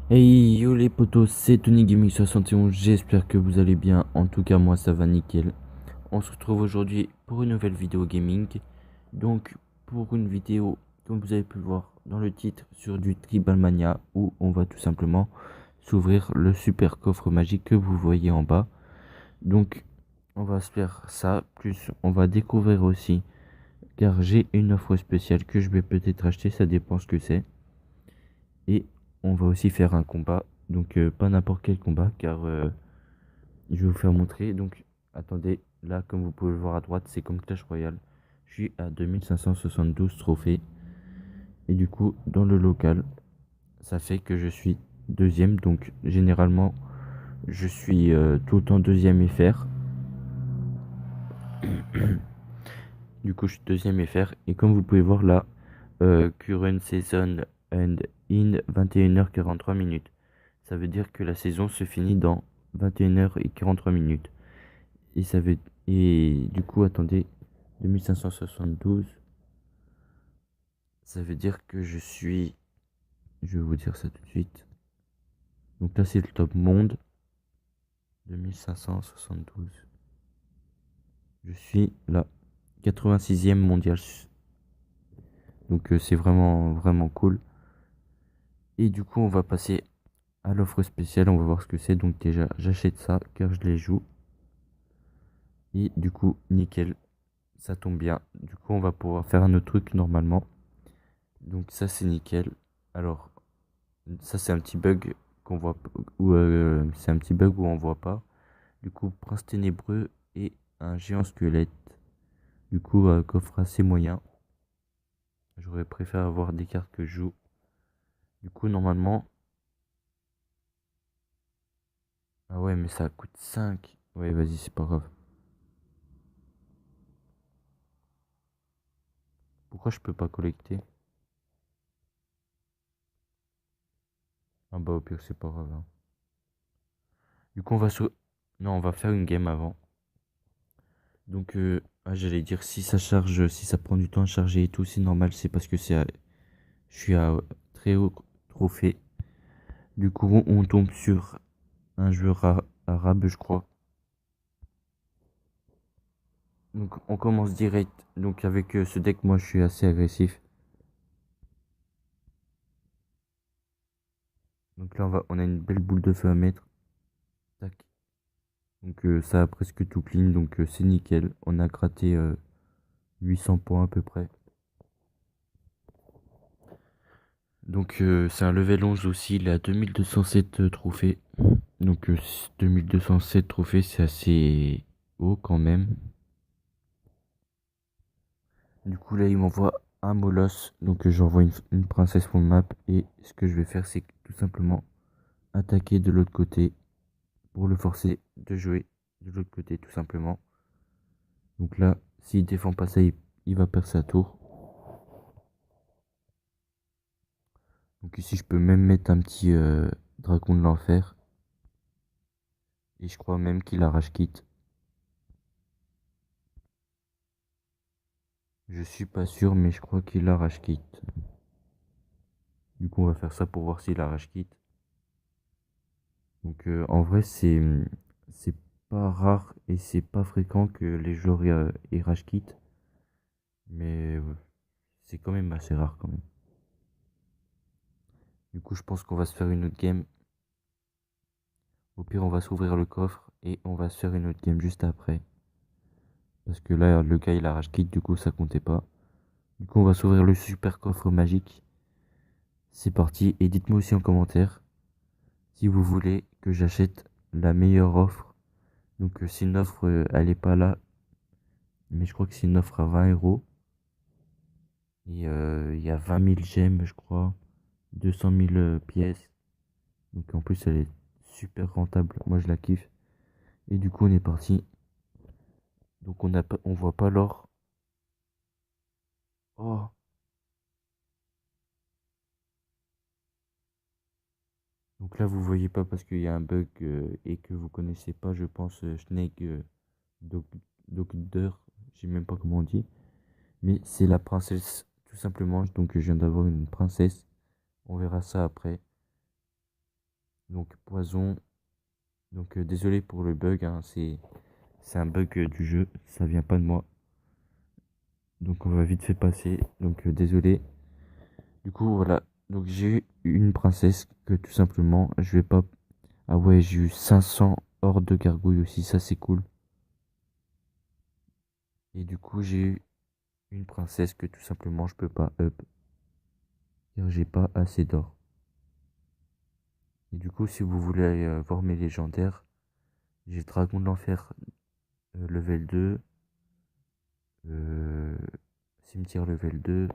Hey yo les potos, c'est Tony Gaming 71, j'espère que vous allez bien, en tout cas moi ça va nickel. On se retrouve aujourd'hui pour une nouvelle vidéo gaming, donc pour une vidéo comme vous avez pu le voir dans le titre sur du Tribal Mania où on va tout simplement s'ouvrir le super coffre magique que vous voyez en bas. Donc on va se faire ça, plus on va découvrir aussi, car j'ai une offre spéciale que je vais peut-être acheter, ça dépend ce que c'est. Et on va aussi faire un combat. Donc pas n'importe quel combat car je vais vous faire montrer. Donc attendez, là comme vous pouvez le voir à droite, c'est comme Clash Royale. Je suis à 2572 trophées. Et du coup, dans le local, ça fait que je suis deuxième. Donc généralement, je suis tout le temps deuxième FR. Du coup, je suis deuxième FR. Et comme vous pouvez voir là, current season and in 21h43 minutes. Ça veut dire que la saison se finit dans 21h43 minutes. Et ça veut et du coup, attendez, 2572, ça veut dire que je vais vous dire ça tout de suite. Donc là, c'est le top monde, 2572. Je suis là, 86e mondial. Donc c'est vraiment vraiment cool. Et du coup, on va passer à l'offre spéciale, on va voir ce que c'est. Donc déjà, j'achète ça car je les joue. Et du coup, nickel, ça tombe bien. Du coup, on va pouvoir faire un autre truc normalement. Donc ça, c'est nickel. Alors, ça, c'est un petit bug qu'on voit, ou c'est un petit bug où on voit pas. Du coup, prince ténébreux et un géant squelette. Du coup, coffre assez moyen. J'aurais préféré avoir des cartes que je joue. Du coup, normalement, ah ouais, mais ça coûte 5. Ouais, vas-y, c'est pas grave. Pourquoi je peux pas collecter? Ah bah au pire, c'est pas grave, hein. Du coup, non, on va faire une game avant. Donc, j'allais dire si ça charge, si ça prend du temps à charger et tout, c'est normal, c'est parce que je suis à très haut trophée. Du coup, on tombe sur un joueur arabe, je crois. Donc, on commence direct. Donc, avec ce deck, moi, je suis assez agressif. Donc là, on a une belle boule de feu à mettre. Tac. Donc, ça a presque tout clean. Donc, c'est nickel. On a gratté 800 points à peu près. Donc, c'est un level 11 aussi. Il est à 2207 trophées. Donc, 2207 trophées, c'est assez haut quand même. Du coup, là, il m'envoie un molosse. Donc, j'envoie une princesse full map. Et ce que je vais faire, c'est tout simplement attaquer de l'autre côté pour le forcer de jouer de l'autre côté, tout simplement. Donc là, s'il défend pas ça, il va perdre sa tour. Donc ici, je peux même mettre un petit dragon de l'enfer. Et je crois même qu'il arrache quitte. Je suis pas sûr, mais je crois qu'il arrache quitte. Du coup, on va faire ça pour voir s'il arrache quitte. Donc en vrai, c'est pas rare et c'est pas fréquent que les joueurs y rage quitte. Mais c'est quand même assez rare quand même. Du coup, je pense qu'on va se faire une autre game. Au pire, on va s'ouvrir le coffre et on va se faire une autre game juste après. Parce que là, le gars, il a rage quitte, du coup, ça comptait pas. Du coup, on va s'ouvrir le super coffre magique. C'est parti. Et dites-moi aussi en commentaire si vous voulez que j'achète la meilleure offre. Donc, c'est une offre, elle est pas là. Mais je crois que c'est une offre à 20 euros. Et il y a 20 000 gemmes, je crois. 200 000 pièces. Donc, en plus, elle est super rentable. Moi, je la kiffe. Et du coup, on est parti. Donc, on voit pas l'or. Oh, donc là, vous voyez pas parce qu'il y a un bug et que vous connaissez pas, je pense, Snake Doc- Doctor, je sais même pas comment on dit. Mais c'est la princesse, tout simplement. Donc je viens d'avoir une princesse. On verra ça après. Donc poison. Donc désolé pour le bug, hein, c'est un bug du jeu, ça vient pas de moi. Donc on va vite fait passer. Donc désolé. Du coup voilà. Donc j'ai eu une princesse que tout simplement je vais pas. Ah ouais, j'ai eu 500 hordes de gargouilles aussi, ça c'est cool. Et du coup j'ai eu une princesse que tout simplement je peux pas up car j'ai pas assez d'or. Et du coup si vous voulez voir mes légendaires, j'ai Dragon de l'Enfer level 2, euh, Cimetière level 2,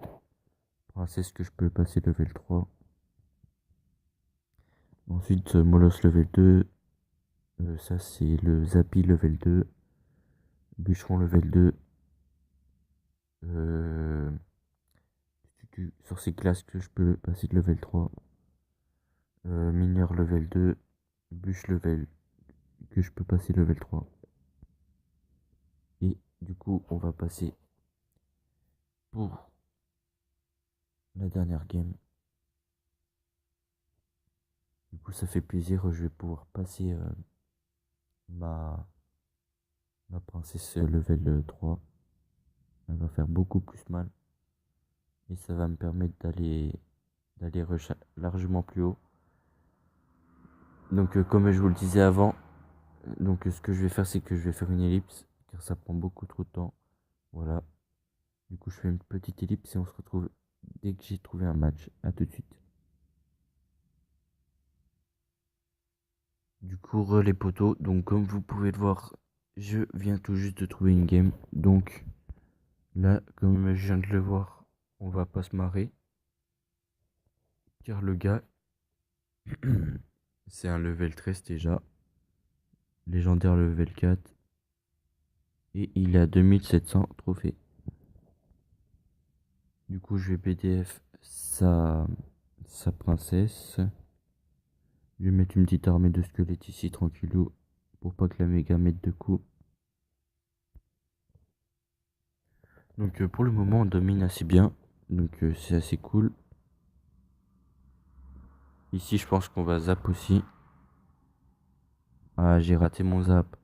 Princesse que je peux passer level 3. Ensuite Molos level 2, ça c'est le Zappy level 2, Bûcheron level 2, euh, sur ces classes que je peux passer de level 3, Mineur level 2, Bûche level que je peux passer level 3. Et du coup on va passer pour la dernière game. Du coup ça fait plaisir, je vais pouvoir passer ma, ma princesse level 3. Elle va faire beaucoup plus mal. Et ça va me permettre d'aller largement plus haut. Donc comme je vous le disais avant, donc ce que je vais faire c'est que je vais faire une ellipse car ça prend beaucoup trop de temps. Voilà. Du coup je fais une petite ellipse et on se retrouve dès que j'ai trouvé un match. À tout de suite. Du coup les potos, donc comme vous pouvez le voir, je viens tout juste de trouver une game. Donc là comme je viens de le voir, on va pas se marrer. Car le gars c'est un level 13 déjà. Légendaire level 4. Et il a 2700 trophées. Du coup, je vais BDF sa princesse. Je vais mettre une petite armée de squelettes ici, tranquillou. Pour pas que la méga mette de coups. Donc pour le moment, on domine assez bien. Donc c'est assez cool. Ici, je pense qu'on va zap aussi. Ah, j'ai raté mon zap.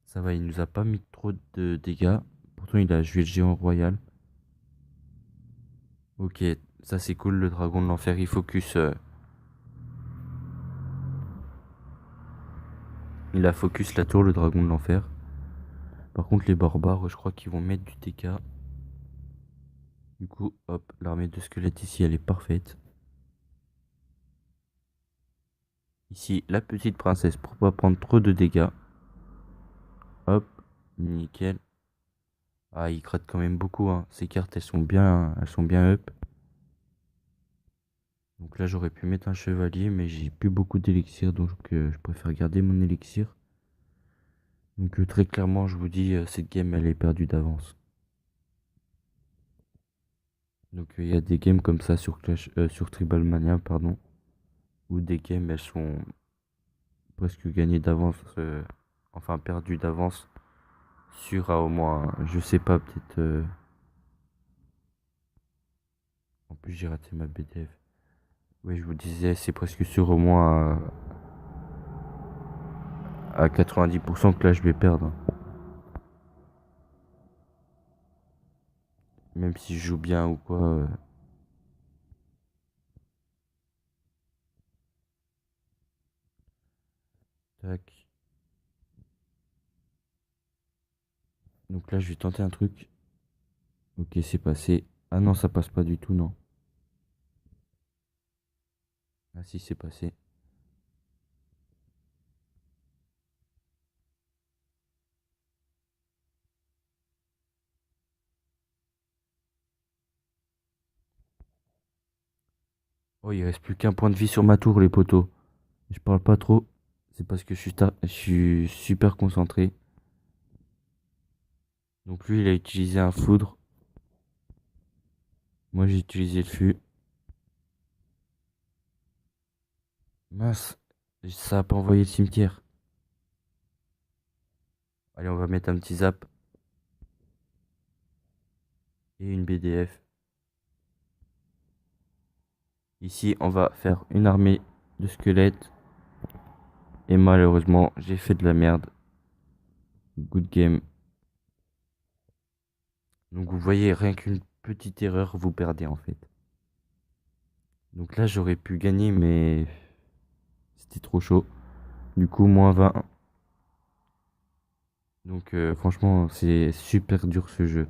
Ça va, il nous a pas mis trop de dégâts. Pourtant, il a joué le géant royal. Ok, ça c'est cool. Le dragon de l'enfer, il focus. Il a focus la tour, le dragon de l'enfer. Par contre, les barbares, je crois qu'ils vont mettre du TK. Du coup, hop, l'armée de squelettes ici, elle est parfaite. Ici, la petite princesse pour pas prendre trop de dégâts. Hop, nickel. Ah, il gratte quand même beaucoup, hein. Ces cartes, elles sont bien up. Donc là, j'aurais pu mettre un chevalier, mais j'ai plus beaucoup d'élixir, donc je préfère garder mon élixir. Donc très clairement, je vous dis, cette game, elle est perdue d'avance. Donc il y a des games comme ça sur sur Tribal Mania, pardon, où des games, elles sont presque gagnées d'avance, enfin perdues d'avance. Sûr à au moins, je sais pas, peut-être. En plus, j'ai raté ma BDF. Oui, je vous disais, c'est presque sûr au moins à 90% que là, je vais perdre. Même si je joue bien ou quoi. Tac. Donc là, je vais tenter un truc. Ok, c'est passé. Ah non, ça passe pas du tout, non. Ah si, c'est passé. Oh, il reste plus qu'un point de vie sur ma tour, les poteaux. Je parle pas trop. C'est parce que je suis super concentré. Donc lui, il a utilisé un foudre. Moi, j'ai utilisé le fût. Mince, ça a pas envoyé le cimetière. Allez, on va mettre un petit zap et une BDF. Ici, on va faire une armée de squelettes. Et malheureusement, j'ai fait de la merde. Good game. Donc vous voyez, rien qu'une petite erreur, vous perdez en fait. Donc là, j'aurais pu gagner, mais c'était trop chaud. Du coup, -20. Donc franchement, c'est super dur ce jeu.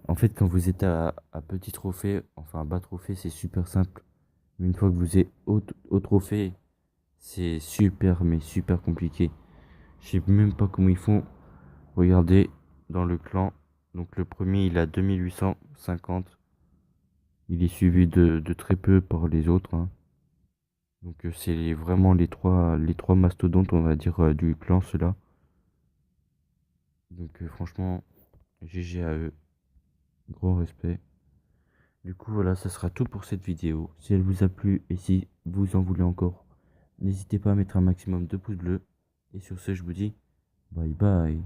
En fait, quand vous êtes à petit trophée, enfin bas trophée, c'est super simple. Mais une fois que vous êtes au trophée, c'est super, mais super compliqué. Je sais même pas comment ils font. Regardez dans le clan. Donc le premier, il a 2850. Il est suivi de très peu par les autres, hein. Donc c'est vraiment les trois mastodontes, on va dire, du clan, ceux-là. Donc franchement, GG à eux. Gros respect. Du coup, voilà, ça sera tout pour cette vidéo. Si elle vous a plu et si vous en voulez encore, n'hésitez pas à mettre un maximum de pouces bleus. Et sur ce, je vous dis bye bye.